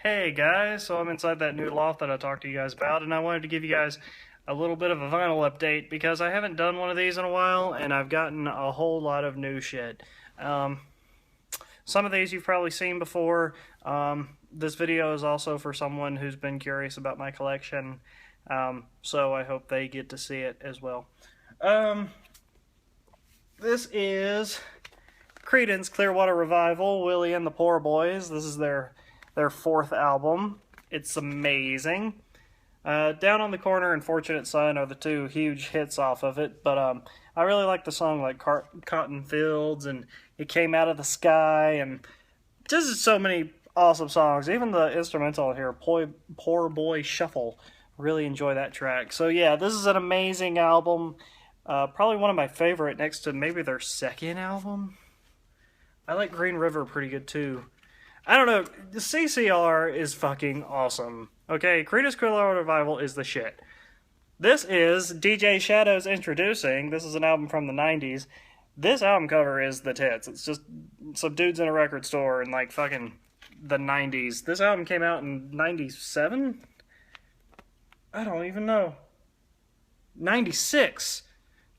Hey guys, so I'm inside that new loft that I talked to you guys about, and I wanted to give you guys a little bit of a vinyl update because I haven't done one of these in a while, and I've gotten a whole lot of new shit. Um, some of these you've probably seen before. This video is also for someone who's been curious about my collection, so I hope they get to see it as well. This is Creedence Clearwater Revival, Willie and the Poor Boys. This is their fourth album. It's amazing. Down on the Corner and Fortunate Son are the two huge hits off of it, but I really like the song like Cotton Fields and It Came Out of the Sky, and just so many awesome songs. Even the instrumental here, Poor Boy Shuffle, really enjoy that track. So yeah, this is an amazing album. Probably one of my favorite next to maybe their second album. I like Green River pretty good too. I don't know, the CCR is fucking awesome. Okay, Creedence Clearwater Revival is the shit. This is DJ Shadow's Introducing. This is an album from the 90s. This album cover is the tits. It's just some dudes in a record store in like fucking the 90s. This album came out in 97? I don't even know. 96.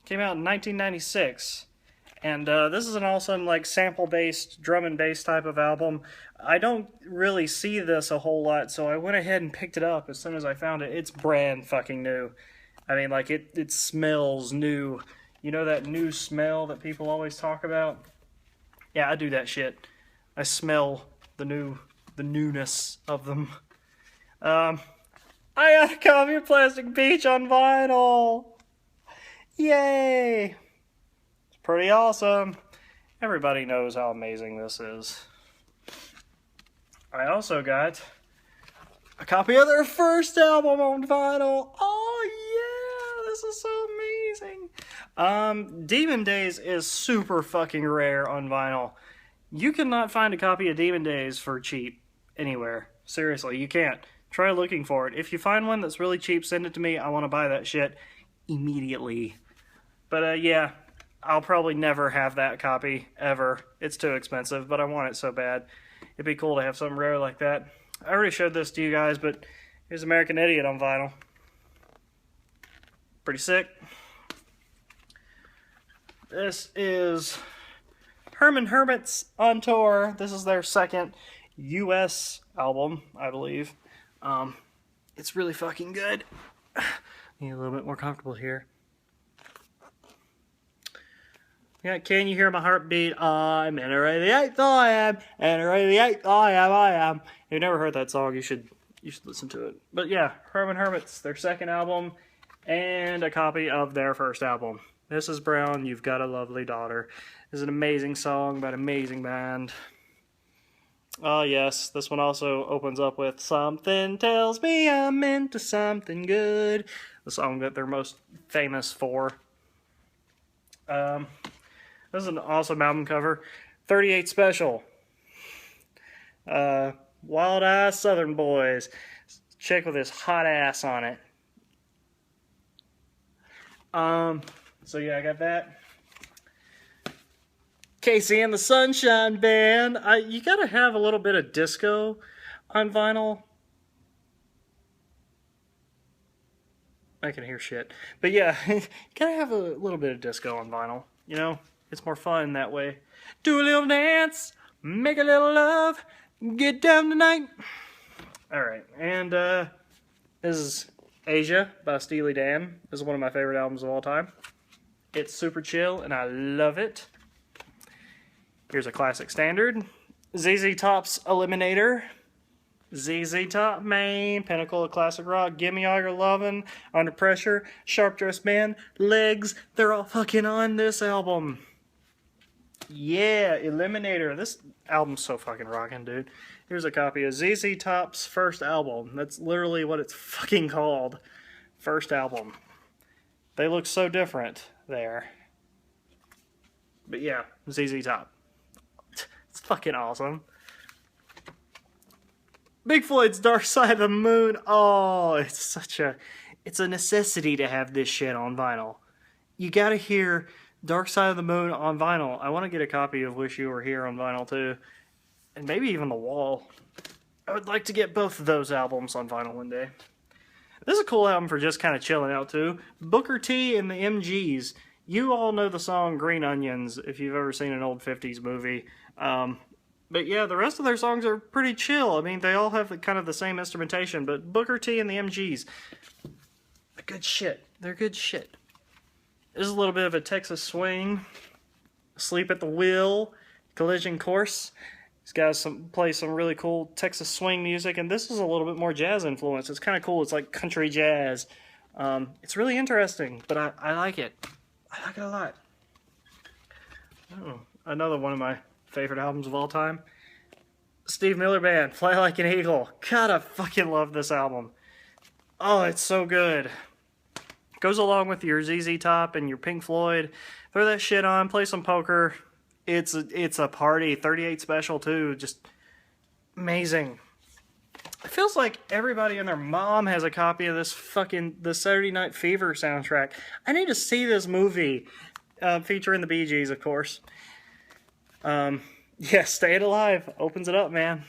Came out in 1996. And this is an awesome, like, sample-based, drum and bass type of album. I don't really see this a whole lot, so I went ahead and picked it up as soon as I found it. It's brand fucking new. I mean, like, it smells new. You know that new smell that people always talk about? Yeah, I do that shit. I smell the newness of them. I got a copy of Plastic Beach on vinyl! Yay! Pretty awesome. Everybody knows how amazing this is. I also got a copy of their first album on vinyl. Oh yeah, this is so amazing. Demon Days is super fucking rare on vinyl. You cannot find a copy of Demon Days for cheap anywhere. Seriously, you can't. Try looking for it. If you find one that's really cheap, send it to me. I want to buy that shit immediately. But yeah. I'll probably never have that copy, ever. It's too expensive, but I want it so bad. It'd be cool to have something rare like that. I already showed this to you guys, but here's American Idiot on vinyl. Pretty sick. This is Herman Hermits on tour. This is their second U.S. album, I believe. It's really fucking good. Need a little bit more comfortable here. Yeah, can you hear my heartbeat? I'm in a ray the 8th, I am. In a ray the 8th, I am. If you've never heard that song, you should listen to it. But yeah, Herman Hermits, their second album, and a copy of their first album. Mrs. Brown, You've Got a Lovely Daughter. This is an amazing song by an amazing band. Oh yes, this one also opens up with Something Tells Me I'm Into Something Good. The song that they're most famous for. This is an awesome album cover. 38 Special. Wild Eye Southern Boys. Chick with his hot ass on it. So yeah, I got that. Casey and the Sunshine Band. You gotta have a little bit of disco on vinyl. I can hear shit. But yeah, you gotta have a little bit of disco on vinyl, you know? It's more fun that way. Do a little dance, make a little love, get down tonight. Alright, and this is Asia by Steely Dan. This is one of my favorite albums of all time. It's super chill, and I love it. Here's a classic standard. ZZ Top's Eliminator. ZZ Top, man, pinnacle of classic rock. Gimme All Your Lovin', Under Pressure, Sharp Dressed Man, Legs. They're all fucking on this album. Yeah, Eliminator. This album's so fucking rockin', dude. Here's a copy of ZZ Top's first album. That's literally what it's fucking called. First album. They look so different there. But yeah, ZZ Top. It's fucking awesome. Big Floyd's Dark Side of the Moon. Oh, it's a necessity to have this shit on vinyl. You gotta hear Dark Side of the Moon on vinyl. I want to get a copy of Wish You Were Here on vinyl too. And maybe even The Wall. I would like to get both of those albums on vinyl one day. This is a cool album for just kind of chilling out too. Booker T and the MGs. You all know the song Green Onions if you've ever seen an old 50s movie. But yeah, the rest of their songs are pretty chill. I mean, they all have kind of the same instrumentation, but Booker T and the MGs, they're good shit. They're good shit. This is a little bit of a Texas swing. Sleep at the Wheel, Collision Course. These guys play some really cool Texas swing music, and this is a little bit more jazz influence. It's kind of cool. It's like country jazz. It's really interesting, but I like it. I like it a lot. Oh, another one of my favorite albums of all time. Steve Miller Band, Fly Like an Eagle. God, I fucking love this album. Oh, it's so good. Goes along with your ZZ Top and your Pink Floyd. Throw that shit on, play some poker. It's a party. 38 Special too. Just amazing. It feels like everybody and their mom has a copy of this the Saturday Night Fever soundtrack. I need to see this movie, featuring the Bee Gees, of course. Yeah, Staying Alive opens it up, man.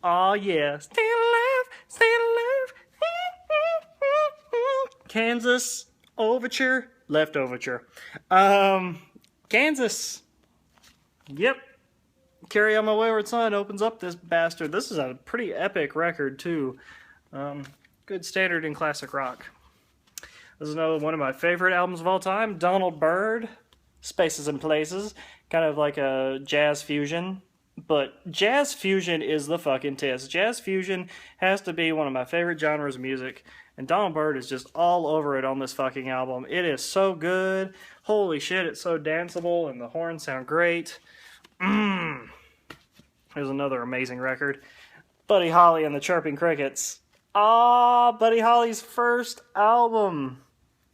Aw, yeah. Staying alive, staying alive. Kansas Overture, Left Overture. Kansas. Yep. Carry On My Wayward Son opens up this bastard. This is a pretty epic record, too. Good standard in classic rock. This is another one of my favorite albums of all time. Donald Byrd, Spaces and Places. Kind of like a jazz fusion. But jazz fusion is the fucking test. Jazz fusion has to be one of my favorite genres of music. And Donald Byrd is just all over it on this fucking album. It is so good. Holy shit, it's so danceable, and the horns sound great. Here's another amazing record. Buddy Holly and the Chirping Crickets. Ah, Buddy Holly's first album.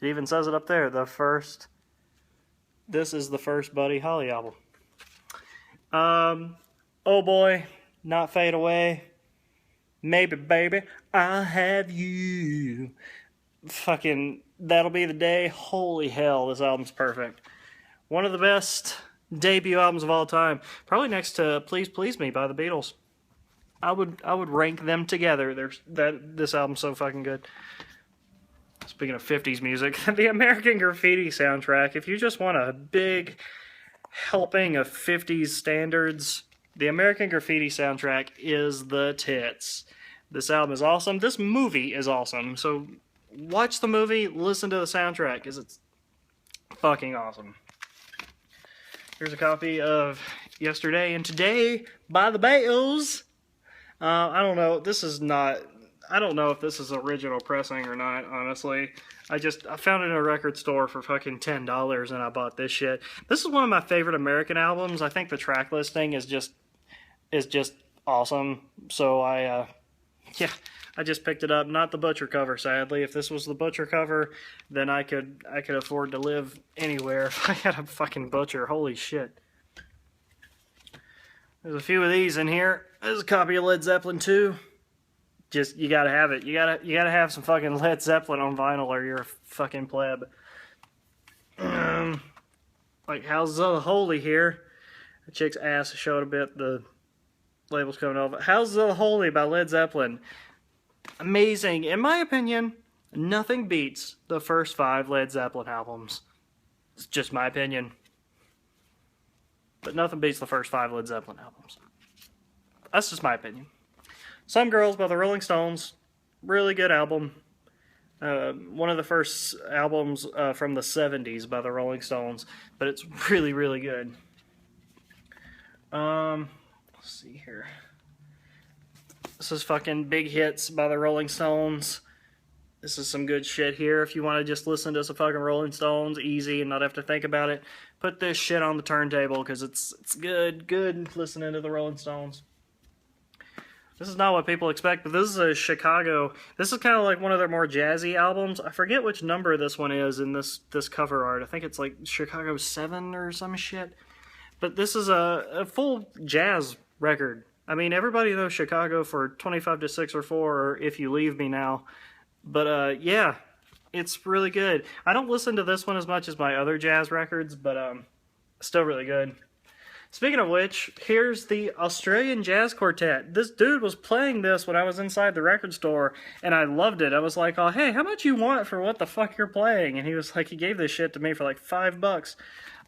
It even says it up there, the first. This is the first Buddy Holly album. Oh boy, Not Fade Away. Maybe Baby, I'll have you. Fucking, That'll Be the Day. Holy hell, this album's perfect. One of the best debut albums of all time. Probably next to Please Please Me by the Beatles. I would rank them together. This album's so fucking good. Speaking of 50s music, the American Graffiti soundtrack. If you just want a big helping of 50s standards, the American Graffiti soundtrack is the tits. This album is awesome. This movie is awesome. So watch the movie, listen to the soundtrack, because it's fucking awesome. Here's a copy of Yesterday and Today by the Beatles. I don't know. I don't know if this is original pressing or not, honestly. I found it in a record store for fucking $10 and I bought this shit. This is one of my favorite American albums. I think the track listing is just awesome. So I just picked it up. Not the Butcher cover, sadly. If this was the Butcher cover, then I could afford to live anywhere if I had a fucking Butcher. Holy shit. There's a few of these in here. There's a copy of Led Zeppelin 2. Just, you gotta have it. You gotta have some fucking Led Zeppelin on vinyl or you're a fucking pleb. Like Houses of the Holy here. The chick's ass showed a bit. The label's coming off. Houses of the Holy by Led Zeppelin. Amazing. In my opinion, nothing beats the first 5 Led Zeppelin albums. It's just my opinion. But nothing beats the first 5 Led Zeppelin albums. That's just my opinion. Some Girls by the Rolling Stones. Really good album. One of the first albums from the 70s by the Rolling Stones. But it's really, really good. Let's see here. This is fucking Big Hits by the Rolling Stones. This is some good shit here. If you want to just listen to some fucking Rolling Stones, easy, and not have to think about it, put this shit on the turntable, because it's good listening to the Rolling Stones. This is not what people expect, but this is a Chicago. This is kind of like one of their more jazzy albums. I forget which number this one is in this cover art. I think it's like Chicago 7 or some shit. But this is a full jazz record. I mean, everybody knows Chicago for 25 to 6 or 4, or If You Leave Me Now. But yeah, it's really good. I don't listen to this one as much as my other jazz records, but still really good. Speaking of which, here's the Australian Jazz Quartet. This dude was playing this when I was inside the record store, and I loved it. I was like, oh, hey, how much you want for what the fuck you're playing? And he was like, he gave this shit to me for like $5.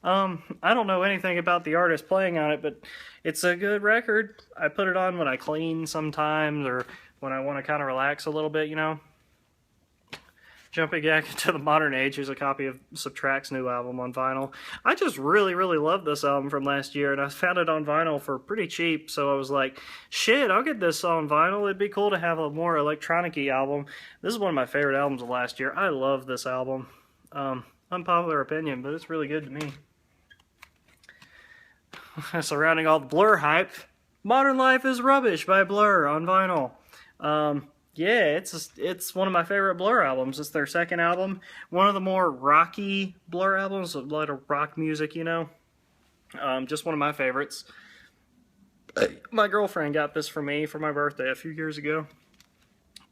I don't know anything about the artist playing on it, but it's a good record. I put it on when I clean sometimes, or when I want to kind of relax a little bit, you know. Jumping back into the modern age, here's a copy of Subtract's new album on vinyl. I just really, really love this album from last year, and I found it on vinyl for pretty cheap, so I was like, shit, I'll get this on vinyl. It'd be cool to have a more electronic-y album. This is one of my favorite albums of last year. I love this album. Unpopular opinion, but it's really good to me. Surrounding all the Blur hype, Modern Life is Rubbish by Blur on vinyl. Yeah, it's one of my favorite Blur albums. It's their second album. One of the more rocky Blur albums, a lot of rock music, you know. Just one of my favorites. My girlfriend got this for me for my birthday a few years ago.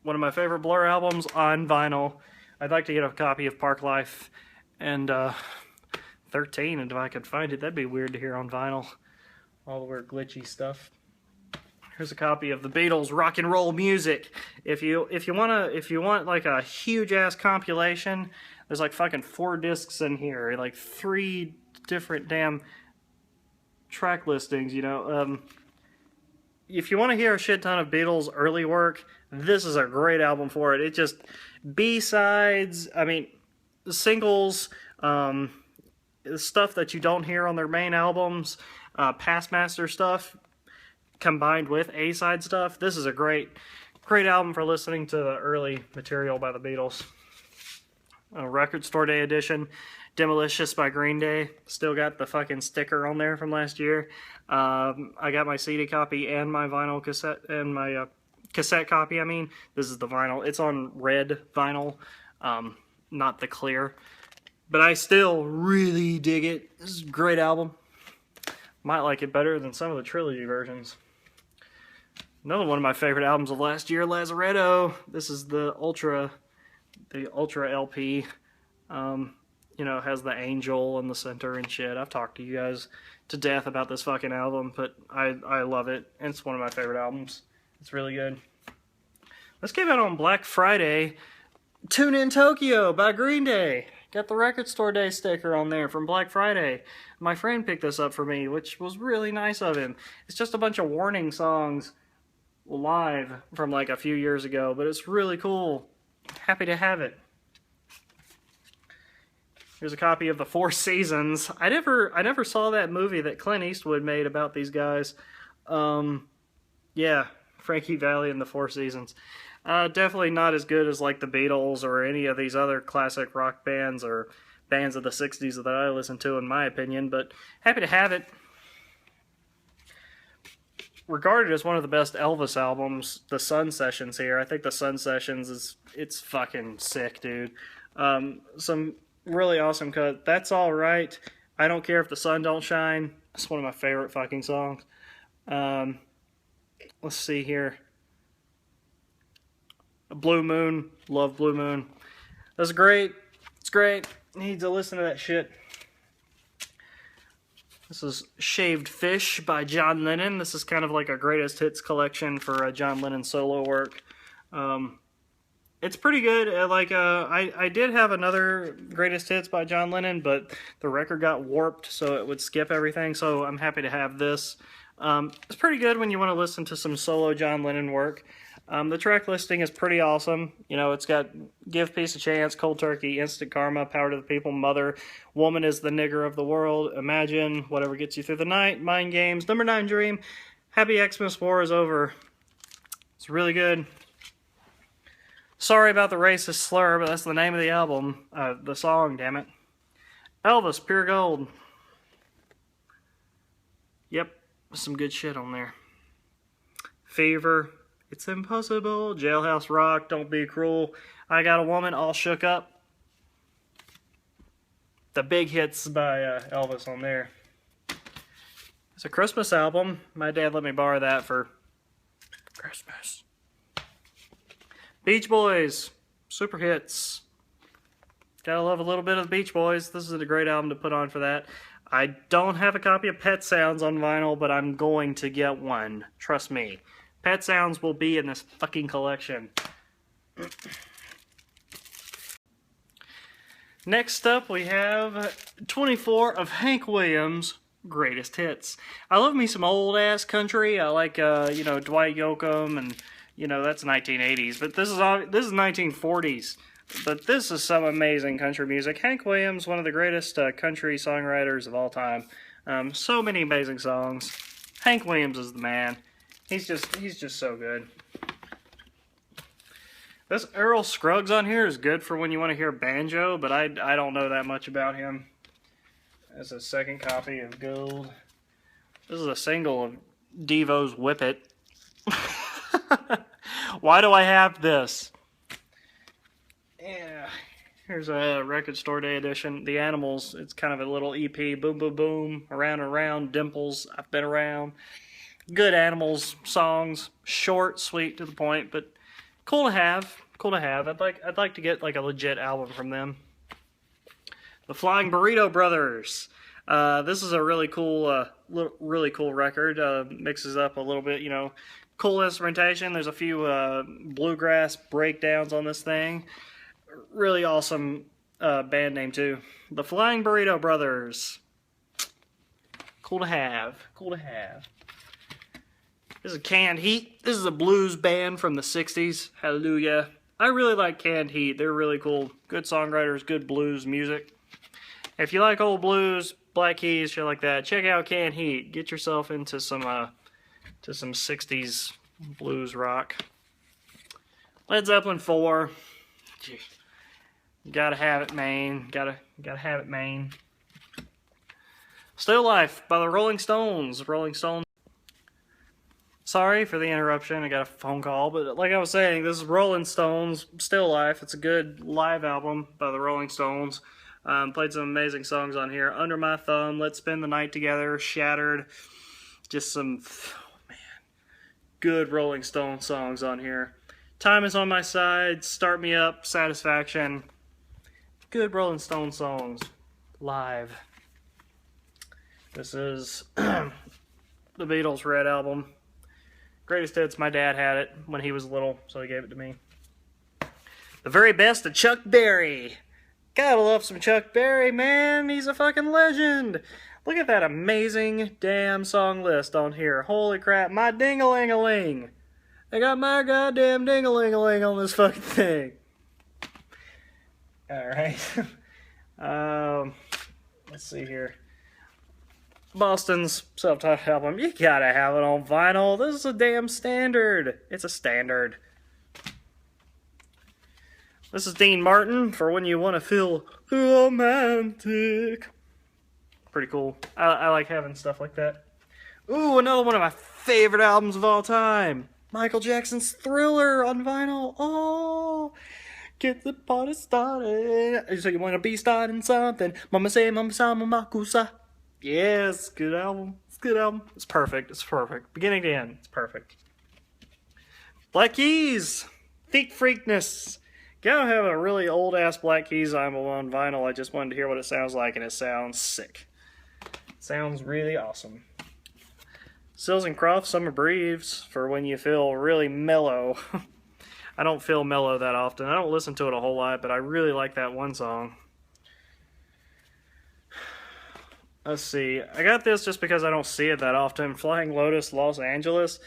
One of my favorite Blur albums on vinyl. I'd like to get a copy of Park Life and 13, and if I could find it, that'd be weird to hear on vinyl. All the weird glitchy stuff. Here's a copy of the Beatles rock and roll music. If you want like a huge ass compilation, there's like fucking 4 discs in here, like 3 different damn track listings, you know. If you want to hear a shit ton of Beatles early work, this is a great album for it. It just B-sides, I mean, singles, stuff that you don't hear on their main albums, past master stuff, combined with A-side stuff. This is a great album for listening to the early material by the Beatles. Record Store Day edition, Demolicious by Green Day. Still got the fucking sticker on there from last year. I got my CD copy and my vinyl cassette, and my cassette copy, I mean. This is the vinyl. It's on red vinyl, not the clear. But I still really dig it. This is a great album. Might like it better than some of the trilogy versions. Another one of my favorite albums of last year, Lazaretto. This is the Ultra LP. You know, has the angel in the center and shit. I've talked to you guys to death about this fucking album, but I love it. It's one of my favorite albums. It's really good. This came out on Black Friday. Tune in Tokyo by Green Day. Got the Record Store Day sticker on there from Black Friday. My friend picked this up for me, which was really nice of him. It's just a bunch of warning songs live from like a few years ago, but it's really cool. Happy to have it. Here's a copy of The Four Seasons. I never saw that movie that Clint Eastwood made about these guys. Yeah, Frankie Valli and The Four Seasons. Definitely not as good as like the Beatles or any of these other classic rock bands or bands of the 60s that I listen to, in my opinion, but happy to have it. Regarded as one of the best Elvis albums, the Sun Sessions here. I think the Sun Sessions it's fucking sick, dude. Some really awesome cut. That's Alright. I Don't Care If the Sun Don't Shine. It's one of my favorite fucking songs. Let's see here. Blue Moon. Love Blue Moon. That's great. It's great. Need to listen to that shit. This is Shaved Fish by John Lennon. This is kind of like a greatest hits collection for John Lennon solo work. It's pretty good. I did have another greatest hits by John Lennon, but the record got warped, so it would skip everything. So I'm happy to have this. It's pretty good when you want to listen to some solo John Lennon work. The track listing is pretty awesome. You know, it's got Give Peace a Chance, Cold Turkey, Instant Karma, Power to the People, Mother, Woman is the Nigger of the World, Imagine, Whatever Gets You Through the Night, Mind Games, Number 9 Dream, Happy Xmas War is Over. It's really good. Sorry about the racist slur, but that's the name of the album. The song, damn it. Elvis, Pure Gold. Yep, some good shit on there. Fever. It's Impossible, Jailhouse Rock, Don't Be Cruel, I Got a Woman, All Shook Up. The big hits by Elvis on there. It's a Christmas album. My dad let me borrow that for Christmas. Beach Boys, super hits. Gotta love a little bit of the Beach Boys. This is a great album to put on for that. I don't have a copy of Pet Sounds on vinyl, but I'm going to get one. Trust me. Pet Sounds will be in this fucking collection. Next up, we have 24 of Hank Williams' greatest hits. I love me some old-ass country. I like, you know, Dwight Yoakam, and, you know, that's 1980s. But this is 1940s. But this is some amazing country music. Hank Williams, one of the greatest country songwriters of all time. So many amazing songs. Hank Williams is the man. He's just so good. This Earl Scruggs on here is good for when you want to hear banjo, but I don't know that much about him. That's a second copy of Gold. This is a single of Devo's Whip It. Why do I have this? Yeah, here's a Record Store Day edition. The Animals, it's kind of a little EP. Boom, boom, boom. Around and around. Dimples, I've been around. Good Animals songs. Short, sweet, to the point, but cool to have. Cool to have. I'd like to get like a legit album from them. The Flying Burrito Brothers. This is a really cool record. Mixes up a little bit, you know, cool instrumentation. There's a few bluegrass breakdowns on this thing. Really awesome band name too. The Flying Burrito Brothers. Cool to have. Cool to have. This is Canned Heat. This is a blues band from the 60s. Hallelujah. I really like Canned Heat. They're really cool. Good songwriters, good blues music. If you like old blues, Black Keys, shit like that, check out Canned Heat. Get yourself into some 60s blues rock. Led Zeppelin 4. Gotta have it, man. Gotta have it, man. Still Life by the Rolling Stones. Rolling Stones. Sorry for the interruption, I got a phone call, but like I was saying, this is Rolling Stones, Still Life. It's a good live album by the Rolling Stones. Played some amazing songs on here. Under My Thumb, Let's Spend the Night Together, Shattered. Just some, good Rolling Stone songs on here. Time Is on My Side, Start Me Up, Satisfaction. Good Rolling Stone songs, live. This is the Beatles' Red Album. Greatest hits. My dad had it when he was little, so he gave it to me. The Very Best of Chuck Berry. Gotta love some Chuck Berry, man. He's a fucking legend. Look at that amazing damn song list on here. Holy crap. My ding-a-ling-a-ling. I got my goddamn ding-a-ling-a-ling on this fucking thing. Alright. Let's see here. Boston's self-titled album. You gotta have it on vinyl. This is a damn standard. It's a standard. This is Dean Martin for when you want to feel romantic. Pretty cool. I like having stuff like that. Ooh, another one of my favorite albums of all time. Michael Jackson's Thriller on vinyl. Oh, get the party started. So you want to be starting something. Mama say, mama sa, mama kusa. Yes, good album. It's a good album. It's perfect. It's perfect. Beginning to end. It's perfect. Black Keys. Thick Freakness. Gotta have a really old-ass Black Keys album on vinyl. I just wanted to hear what it sounds like, and it sounds sick. It sounds really awesome. Sills and Crofts, Summer Breeze, for when you feel really mellow. I don't feel mellow that often. I don't listen to it a whole lot, but I really like that one song. Let's see. I got this just because I don't see it that often. Flying Lotus, Los Angeles.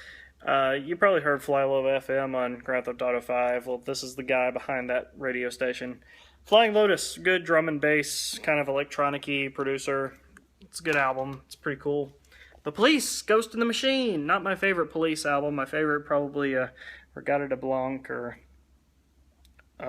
You probably heard Fly Low FM on Grand Theft Auto 5. Well, this is the guy behind that radio station. Flying Lotus, good drum and bass, kind of electronic-y producer. It's a good album. It's pretty cool. The Police, Ghost in the Machine. Not my favorite Police album. My favorite probably Regatta de Blanc or